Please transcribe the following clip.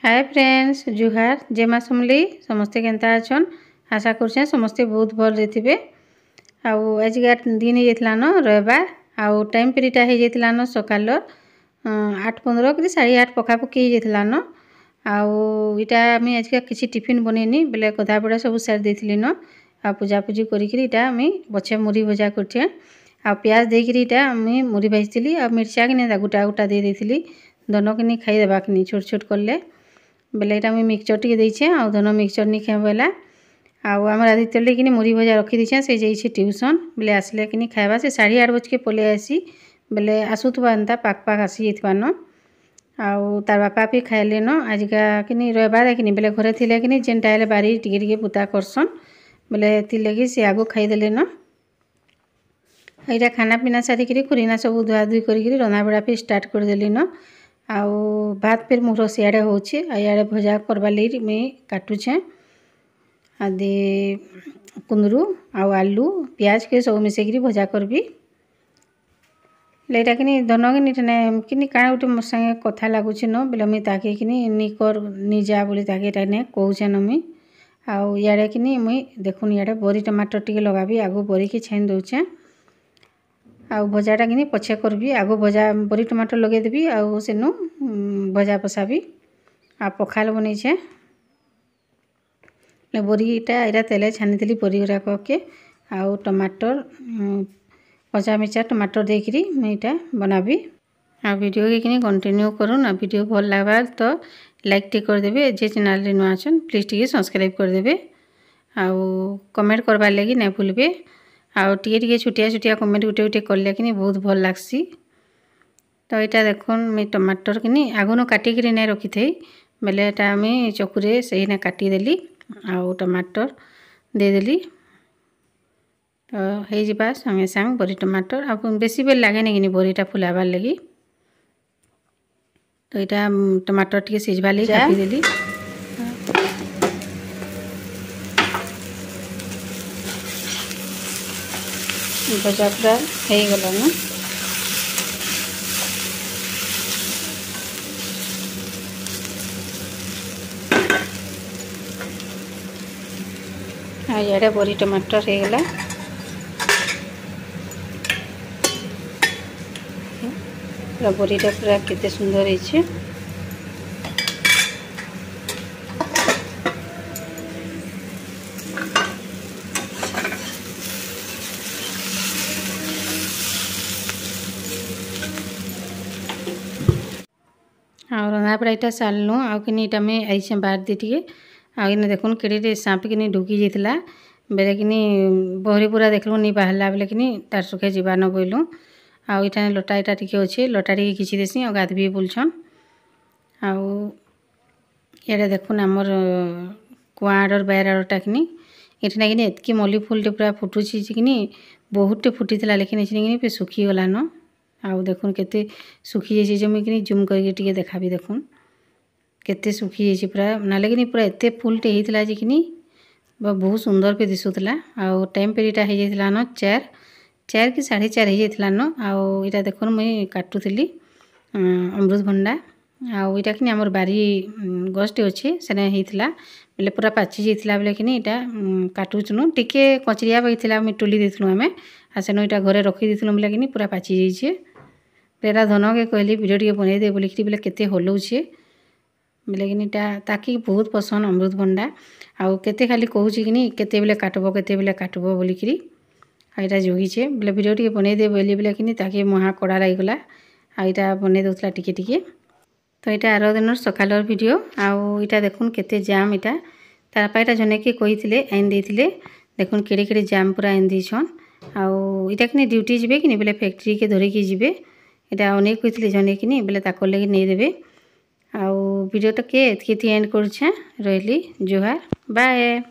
Hi friends जुहार जय माँ समली समस्ते केंता अछन आशा कर समस्ते बहुत भल रे आजिका दिन होता न रविवार आउ टाइम पीरियडटा हो जाता न सकाल 8:15 कि 8:30 पखापखी होता न आईटा आम आजिका किसी टिफिन बनईनी बेले गधा बड़ा सब सारी देती न आ पूजापूजी करा बचे मुरी भजा कर प्याज देकर मुरी भाजी आ मिर्चा कि गोटा गोटा दे देती धन कि खाईदेवा कि छोट छोट कले बेले यहाँ मुझे मिक्सचर टी देचे आ धन मिक्सचर नहीं खाए बोला आम आदित्य लेकिन मुरी भजा रखी दीछे से जाइए ट्यूशन बेले आसले कि खावा से 8:30 बजे पलि आसी बेले आसुवा एंता पाक पाक आसी जान तार बापा भी खाइले न आजिका कि रविवार कि बेले घरे थे कि जेनटा बारी टिके पुता करसन बेले लगे सी आगो खाईदे न यहाँ खाना पीना सारिक खुरीना सब धुआ धुई कर रंधा बड़ा भी स्टार्ट करदेली न आउ भात फिर मोर सियाड़े होचे इे भजा करवा लगी मुई काटुछे आदि कुंदरू आलू प्याज के सब मिसेक भजा करबी लेटा कि धन कि काण गोटे मोर संगे कथा लगुच न बेले मुई ताके कि नी कर नी जा बोली ताके कहूचे न मुई आड़े कि मुई देखुन इे बरी टमाटर टी लगाबी आगो बरी की छाइन दौचे आ भजाटा कि पछे करबी आगो भजा बरी टमाटर लगेदेवी आनु भजा पसाबी आ पखाल बनईछे बरीटा यहाँ तेल छानी बरी गुराक के आउ टमाटर कचा मिर्चा टमाटर देकर मुझा बनाबी आ वीडियो के कि कंटिन्यू करूँ आ वीडियो भल लगा तो लाइक टी करदेवे जे चैनल रे नुआ छन प्लीज टी सब्सक्राइब करदेवे आउ कमेंट करवार लगी नहीं भूलबे आउ टे छुटिया छुटिया कमेंट गोटे गोटे कले कि बहुत भल लगसी तो यहाँ देखुन मुझे टमाटर कि आगुन काटिक नहीं रखी थी बेले यहाँ मुझे चकुरे से काटिदेली आउ टमाटर देदेली तो हो संगे संग बरी टमाटर आ बेसी बेल लगे नहीं कि बरीटा फुलाबार लगी तो यहाँ टमाटर टी सीझबार लगी काटिदेली भजा पूरा हो गला न इे बरी टमाटर हो गला पूरा बरीटा पूरा केते सुंदर है और रंधा पड़ा सारलु आउ कि मैं आई बाहर दी टे आने देखुन केड़े सांप कि ढुकी जाता बेले कि बहरी पूरा देखलु नहीं बाहरला बेले कि तार सुखे जीवा न बोलूँ आउ यहाँ लटा यहाँ टी अच्छे लटा टी खिची देसी और गाध भी बुलछन आउ इे देखुन आमर कुआर बैर आड़टा कि ये कि एतकी मल्ली फुलटे पूरा फुटुची कि बहुतटे फुटी लेकिन ये सुखीगला न आउ देखुन केते सुखी जाइए जमी कि जूम करके देखा भी देखुन केते सुखी जाइए पूरा ना कि पूरा एत फुलटे होता कि बहुत सुंदर पे दिशुला आउ टाइम पीरियडटा हो जाता न 4 कि 4:30 हो जाता न आउ यहाँ देखुन मुई काटुली अमृतभंडा आउ यहाँ कि आमर बारी गछटे अच्छे से होता बेले पूरा पाची जाता बेले कि यहाँ काटुचुनु टिके कचरिया पाई मुई टुली देलु आम आ सेन यहाँ घरे रखी देलु बोले कि पूरा पाची जाइए बेरा धन के कहली वीडियो टे बनईदे बोलिकी बोले केते हलौछे बोले कि ताकि बहुत पसंद अमृतभंडा आउ केते खाली कहूँ कि केते बेले काटब बोलिकी यहाँ जोगीचे बोले वीडियो टे बनईदे बोले कि ताकि महा कड़ा लगिगला यहाँ बनई दूसरा टिके टिके तो यहाँ आर दिन सकाल वीडियो आउ यहाँ देखुन केते जाम यहाँ तारपा यहाँ जने कि कही आईन देते देखुन केड़े केड़े जाम पूरा आईन देछन आउ यहाँ कि ड्यूटी जी कि बोले फैक्ट्री के धरिकी जी यहाँ अनेक कही जने कि बोले ताक लगे नहीं देवे आउ वीडियोटा के एंड कर रही जुहार बाय।